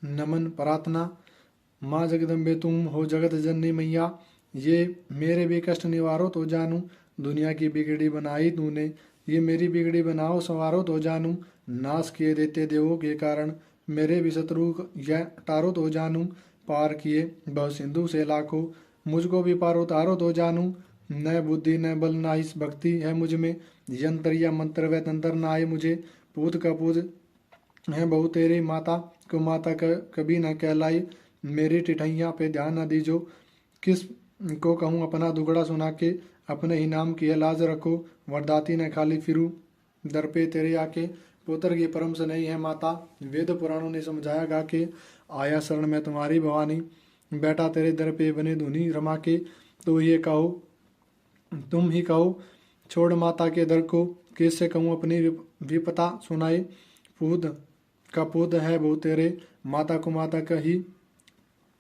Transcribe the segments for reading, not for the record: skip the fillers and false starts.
नमन प्रार्थना। माँ जगदम्बे तुम हो जगत जननी मैया, ये मेरे भी कष्ट निवारो तो जानूं। दुनिया की बिगड़ी बनाई तूने, ये मेरी बिगड़ी बनाओ संवारो तो जानूं। नाश किए देते देवों के कारण, मेरे भी शत्रु यह टारो तो जानूं। पार किए बहु सिंधु से लाखों, मुझको भी पार उतारो तो जानूं। न बुद्धि न बल ना इस भक्ति है मुझ में, यंत्र या मंत्र व तंत्र ना आए मुझे। पूत का पूत है बहु तेरी माता, को माता कभी न कहलाई। मेरी टिठैया पे ध्यान न दीजो, किस को कहूँ अपना दुगड़ा सुना के। अपने ही नाम की है लाज रखो, वरदाती न खाली फिरू दर पे तेरे आके। पुत्र की परम से नहीं है माता, वेद पुराणों ने समझाया गा के। आया शरण में तुम्हारी भवानी, बेटा तेरे दर पे बने धुनी रमा के। तो ये कहो तुम ही कहो, छोड़ माता के दर को, किससे कहूँ अपनी विपता सुनाए। पूत का पूत है बहु तेरे, माता को माता कही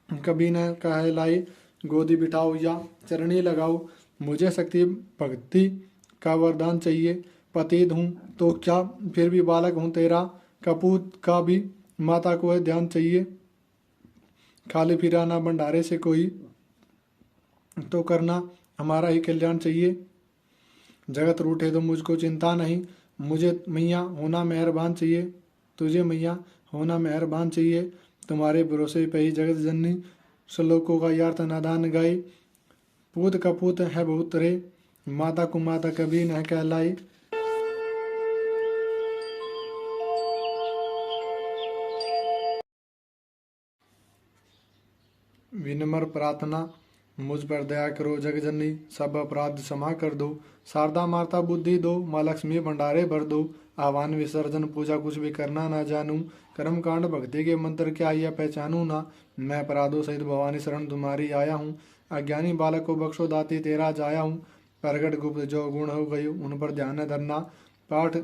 कभी न कहलाई। गोदी बिठाओ या चरणी लगाओ, मुझे शक्ति भक्ति का वरदान चाहिए। पतित हूँ तो क्या फिर भी बालक हूँ तेरा, कपूत का भी माता को है ध्यान चाहिए। खाली फिराना भंडारे से कोई, तो करना हमारा ही कल्याण चाहिए। जगत रूठे तो मुझको चिंता नहीं, मुझे मैया होना मेहरबान चाहिए। तुझे मैया होना मेहरबान चाहिए, तुम्हारे भरोसे पे ही जगत जननी श्लोकों का यार्थ नादान गाई। पूत का पूत है बहुत रे, माता को माता कभी न कहलाई। विनम्र प्रार्थना। मुझ पर दया करो जगजननी, सब अपराध क्षमा कर दो। शारदा माता बुद्धि दो, माँ लक्ष्मी भंडारे भर दो। आह्वान विसर्जन पूजा कुछ भी करना ना जानूं, कर्म कांड भक्ति के मंत्र क्या यह पहचानूं ना। मैं अपराधों सहित भवानी शरण तुम्हारी आया हूँ, अज्ञानी बालक को बख्शो दाती तेरा जाया हूँ। प्रगट गुप्त जो गुण हो गई उन पर ध्यान न धरना, पाठ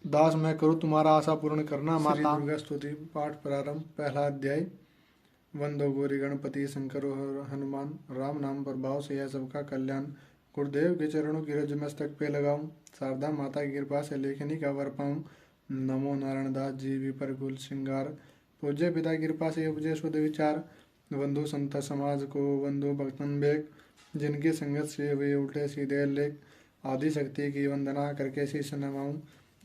दास मैं करूँ तुम्हारा आशा पूर्ण करना माता। दुर्गा स्तुति पाठ प्रारंभ। पहला अध्याय। वंदो गौरी गणपति शंकर हनुमान, राम नाम प्रभाव से यह सबका कल्याण। गुरुदेव के चरणों की रज मस्तक पे लगाऊं, शारदा माता की कृपा से लेखनी का वर पाऊं। नमो नारायण दास जी विपर कुल श्रृंगार, पूज्य पिता की कृपा से उपजे शुद्ध विचार। वंदो संत समाज को वंदो भक्तन बेग, जिनकी संगत से वे उल्टे सीधे लेख। आदि शक्ति की वंदना करके शीश नवाऊं,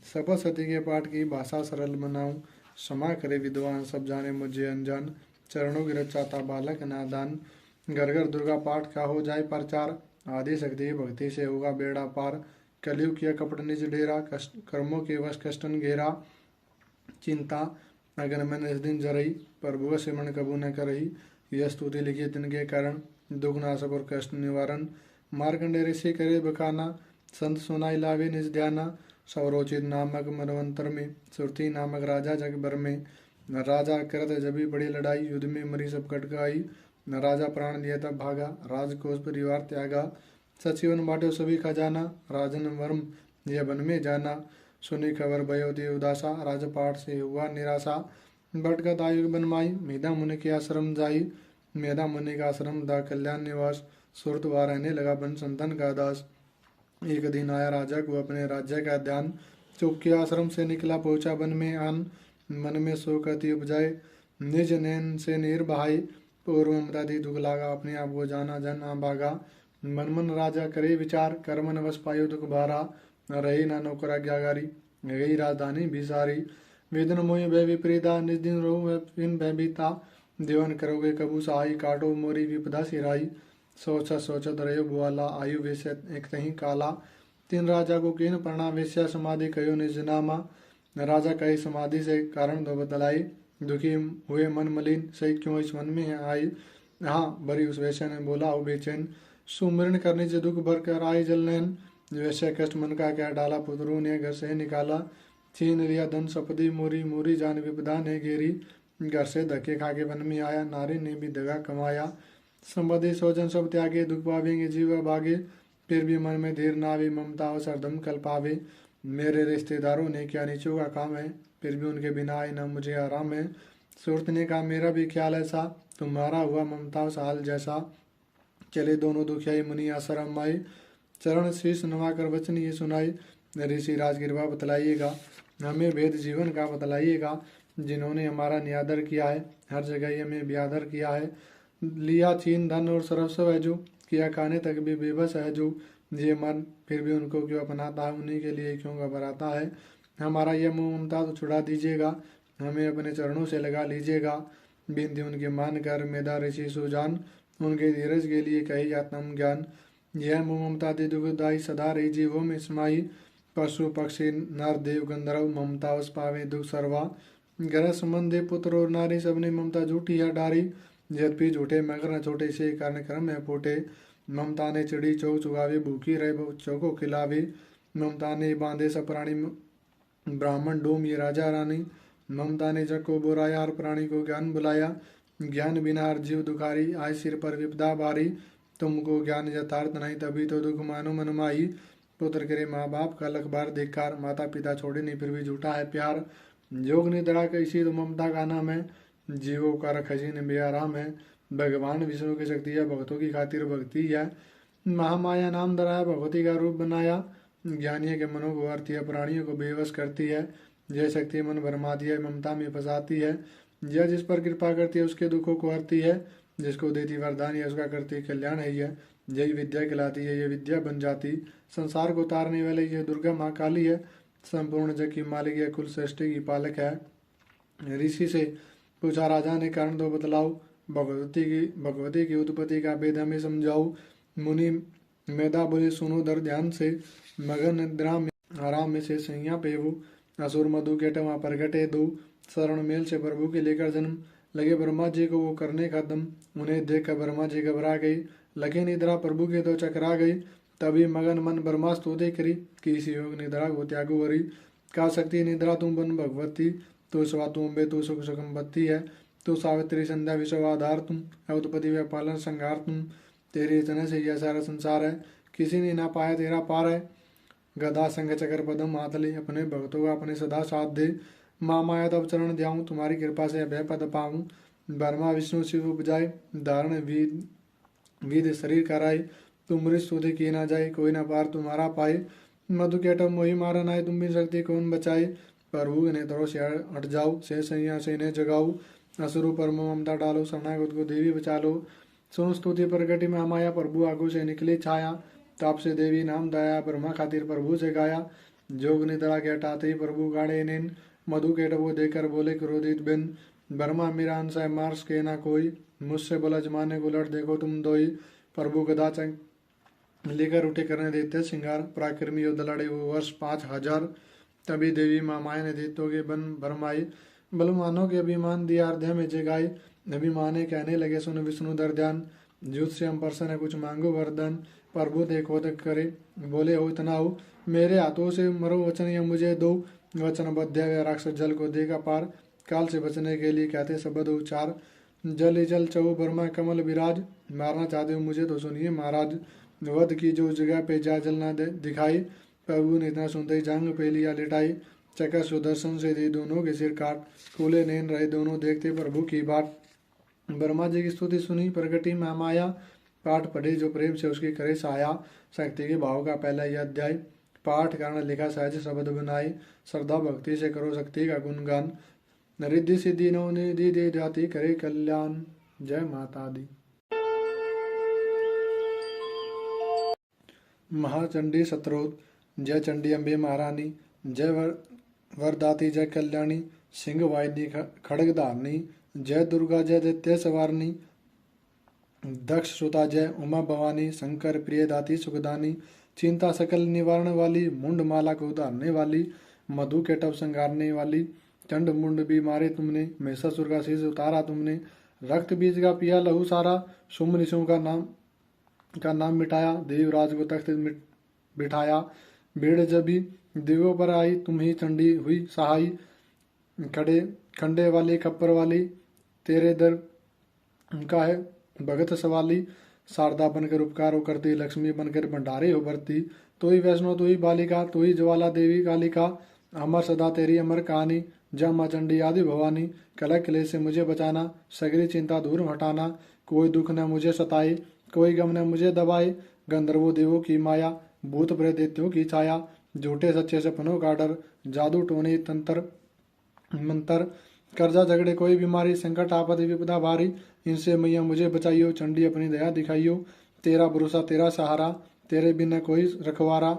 शपथ सती के पाठ की भाषा सरल बनाऊं। क्षमा करे विद्वान सब जाने मुझे अनजान, चरणों की रचाता बालक नादान। घर घर दुर्गा पाठ का हो जाए प्रचार, आदि शक्ति भक्ति से होगा बेड़ा पार। कलयुग किया कपट निज डेरा, कष्ट कर्मों के वश कष्टन घेरा। चिंता अगन मन इस दिन जरई, प्रभु सिमरण कबू न करई। यह स्तुति लिखी तिनके कारण, दुख नाशक और कष्ट निवारण। मार्कंडे ऋषि करे बखाना, संत सुनाई लावे निज ध्याना। सौरोचित नामक मनवंतर में, सुरती नामक राजा जग भर में। राजा करत जबी बड़ी लड़ाई, युद्ध में मरी सब कटकाई। न राजा प्राण दिया तब भागा, राजकोष परिवार त्यागा। सचिवन बांटे सभी खजाना, राजन वर्म यह वन में जाना। सुनी खबर भयो देव उदासा, राजपाट से हुआ निराशा। बटगत आयु बनमाई, मेधा मुनि के आश्रम जाई। मेधा मुनि का आश्रम दा कल्याण निवास, सुरत वहाँ रहने लगा बन संतन का दास। एक दिन आया राजा को अपने राज्य का ध्यान, चुप के आश्रम से निकला पहुंचा वन में आन। मन में शोक अति उपजाए, निज नैन से नीर बहाई। पूर्व ममता दी दुख लागा, अपने आप को जाना जन भागा। मन मन राजा करे विचार, कर मन वश पायो दुख भारा। रही ना नौकर आज्ञाकारी, गई राजधानी भी सारी। वेदन मोहि भय विपरीता, निज दिन रो इन भय बीता। देवन करोगे कबू सहाय, काटो मोरी विपदा सिराई। सोचत सोचत रहो बुआला, आयु वेश्य एक तही काला। तीन राजा को किन प्रणाम, वेश्या समाधि कहो निज नामा। राजा कहे समाधि से कारण दो बतलाई, दुखी हुए मन मलिन सही क्यों इस मन में आई। हाँ बरी उस वैश्य ने बोला हो बेचैन, सुमिरन करने से दुख भर कर आए जलनैन। वैश्य कष्ट मन का क्या डाला, पुत्रों ने घर से निकाला। छीन लिया धन सपदी मोरी, मोरी जान विपदा ने घेरी। घर से धक्के खा के वन में आया, नारी ने भी दगा कमाया। संबंधी स्वजन सब त्यागे, दुख पावेंगे जीवा भागे। फिर भी मन में धीर नावे, ममता और सरदम कल पावे। मेरे रिश्तेदारों ने क्या नीचों का काम है, फिर भी उनके बिना आए न मुझे आराम है। सूरत ने कहा मेरा भी ख्याल ऐसा, तुम्हारा हुआ ममता साल जैसा। चले दोनों दुखियाई मुनि आश्रम आए, चरण शीश नवाकर वचन ये सुनाए। ऋषि राजगिरवा बतलाइएगा, हमें वेद जीवन का बतलाइएगा। जिन्होंने हमारा निरादर किया है, हर जगह ही हमें बेआदर किया है। लिया छीन धन और सर्वस्व है जो, किया खाने तक भी बेबस है जो। ये मन फिर भी उनको क्यों अपनाता है, उन्हीं के लिए क्यों घबराता है। हमारा यह मोह ममता तो छुड़ा दीजिएगा, हमें अपने चरणों से लगा लीजिएगा। बिनती उनके मान कर मेधा ऋषि सुजान, उनके धीरज के लिए कही आत्म ज्ञान। यह मोह ममता दे दुखदाई सदा रही जीवों में समाई। पशु पक्षी नर देव गंधर्व ममता उस पावे दुख सर्वा। ग्रह संबंधे पुत्र और नारी सबने ममता झूठी है डारी। यद्यपि झूठे मगर न छोटे से कारण क्रम है फूटे। ममता ने चिड़ी चौक चुगावे, भूखी रहे बच्चों को खिलावे। ममता ने बांधे सब प्राणी ब्राह्मण डोम ये राजा रानी। ममता ने जग को बुराया, हर प्राणी को ज्ञान बुलाया। ज्ञान बिना हर जीव दुखारी, आय सिर पर विपदा भारी। तुमको ज्ञान यथार्थ नहीं, तभी तो दुख मानो मन माही। पुत्र करे माँ बाप का लख बार धिक्कार, माता पिता छोड़े नहीं फिर भी झूठा है प्यार। योग निद्रा कैसी तो ममता का नाम है, जीवों का खजीन बेआराम है। भगवान विष्णु की शक्ति है, भक्तों की खातिर भक्ति है। महामाया नाम धरा है, भगवती का रूप बनाया। ज्ञानियों के मनों को हरती है, प्राणियों को बेवश करती है। यह शक्ति मन भरमाती है, ममता में फंसाती है। यह जिस पर कृपा करती है उसके दुखों को हरती है। जिसको देती वरदान है उसका करती कल्याण है। यही विद्या कहलाती है, ये विद्या बन जाती संसार को तारने वाली। यह दुर्गा माँ काली है, संपूर्ण जग की मालिक है, कुल सृष्टि की पालक है। ऋषि से पूछा राजा ने, कारण दो बतलाओ, भगवती की उत्पत्ति का भेद हमें समझाओ। मुनि मेधा बोले, सुनो दर ध्यान से, मगन निद्रा में आराम में से सैया पेवो। असुर मधु के टवा प्रगटे दो, शरण मेल से प्रभु के लेकर जन्म। लगे ब्रह्मा जी को वो करने का दम, उन्हें देख कर ब्रह्मा जी घबरा गई। लगे निद्रा प्रभु के तो चकरा गई, तभी मगन मन ब्रह्मा स्तुति करी। किसी योग निद्रा को त्यागो वरी, का शक्ति निद्रा तुम बन भगवती। तू स्वा तू अम्बे तू सुख सुखम्बती है, तू सावित्री संध्या विश्व आधार तुम। उत्पत्ति व पालन संहार तुम, तेरी रचना से यह सारा संसार है, किसी ने ना पाया तेरा पार है। गदा संग चकर पदम हाथ ले, अपने भक्तों का अपने सदा साथ दे। माँ माया तब चरण ध्याऊं, तुम्हारी कृपा से अभय पद पाऊं। ब्रह्मा विष्णु शिव उपजाए, धारण विध शरीर कराए। तुम मृत स्तुति की ना जाए, कोई ना पार तुम्हारा पाए। मधु के अटम मोहि मारन आए, तुम भी शक्ति कौन बचाए। प्रभु नेत्रों से हट जाओ, से सैया से इन्हें जगाओ। असुरु पर ममता डालो, शरणागत को देवी बचा लो। सुन स्तुति प्रगति में माया, प्रभु आगू से निकली छाया। ताप से देवी नाम दया, ब्रह्मा खातिर प्रभु से गाया। जोग निद्रा के हटाते ही प्रभु गाड़े नेन, मधु के डबो देकर बोले क्रोधित बिन। ब्रह्मा मेरा अंश है मार्स के ना कोई, मुझसे बोला जमाने को लड़ देखो तुम दोई। प्रभु गदा लेकर उठे करने देते श्रृंगार, पराक्रमी युद्ध लड़े वो वर्ष 5000। तभी देवी माँ माया ने दैत्यों के बन भरमाई, बलवानों के अभिमान दिया हृदय में जगाई। अभिमान कहने लगे सुन विष्णु दर ध्यान, युद्ध से हम प्रसन्न है कुछ मांगो वरदान। प्रभु देखो तक करे, बोले हो इतना हो, मेरे हाथों से मरो वचन या मुझे दो। वचन बध्य राक्षस जल को देगा पार, काल से बचने के लिए कहते शब्द उच्चार। जल ही जल चौ ब्रह्मा कमल विराज, मारना चाहते हो मुझे तो सुनिए महाराज। वध की जो जगह पे जा जल ना दिखाई, प्रभु ने इतना सुनते ही जांग पे लिया लिटाई। चकर सुदर्शन से दी दोनों के सिर काट, खुले नैन रहे दोनों देखते प्रभु की बाट। ब्रह्मा जी की स्तुति सुनी प्रगति में माया, पाठ पढ़े जो प्रेम से उसकी करे साया। शक्ति के भाव का पहला यह अध्याय, पाठ कारण लिखा सहज शब्द बनाई। श्रद्धा भक्ति से करो शक्ति का गुणगान, रिद्धि सिद्धि नौ निधि दे जाति करे कल्याण। जय माता दी। महाचंडी सत्रोत, जय चंडी अम्बे महारानी। जय वरदाती जय कल्याणी, सिंह वाहिनी खड़ग धारनी। जय दुर्गा जय दैत्य सवारनी, दक्ष सुता जय उमा भवानी। शंकर प्रिय दाती सुखदानी, चिंता सकल निवारण वाली। मुंड माला को उतारने वाली, मधु के टप संगारने वाली। चंड मुंड भी मारे तुमने, महिषासुर का शीश उतारा तुमने। रक्त बीज का पिया लहू सारा, शुंभ निशुंभ का नाम मिटाया। देवराज को तख्त बिठाया, भीड़ जब भी दिव्यों पर आई, तुम ही चंडी हुई सहाई। खंडे वाली खप्पर वाली, तेरे दर उनका है भगत सवाली। शारदा बनकर उपकार करती, लक्ष्मी बनकर भंडारे हो भरती। तू ही वैष्णो तू ही बालिका, तू ही ज्वाला देवी कालिका। अमर सदा तेरी अमर कहानी, जय माँ चंडी आदि भवानी। कलह क्लेश से मुझे बचाना, सगरी चिंता दूर हटाना। कोई दुख न मुझे सताए, कोई गम न मुझे दबाए। गंधर्वों देवों की माया, भूत प्रेत दैत्यों की छाया। झूठे सच्चे सपनों का डर, जादू टोने तंत्र मंत्र। कर्जा झगड़े कोई बीमारी संकट आपत्ति विपदा भारी, इनसे मैया मुझे बचाइयो। चंडी अपनी दया दिखाइयो। तेरा भरोसा तेरा सहारा, तेरे बिना कोई रखवारा।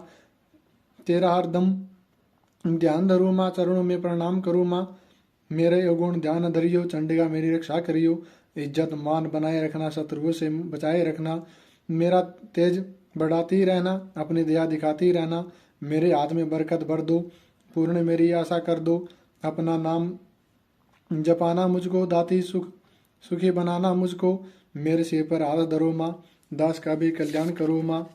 तेरा हरदम ध्यान धरू माँ, चरणों में प्रणाम करूँ माँ। मेरे अवगुण ध्यान धरियो, चंडिका मेरी रक्षा करियो। इज्जत मान बनाए रखना, शत्रुओं से बचाए रखना। मेरा तेज बढ़ाती रहना, अपनी दया दिखाती रहना। मेरे हाथ में बरकत भर दो, पूर्ण मेरी आशा कर दो। अपना नाम जपाना मुझको, दाती सुखी बनाना मुझको। मेरे सिर पर हाथ धरो माँ, दास का भी कल्याण करो माँ।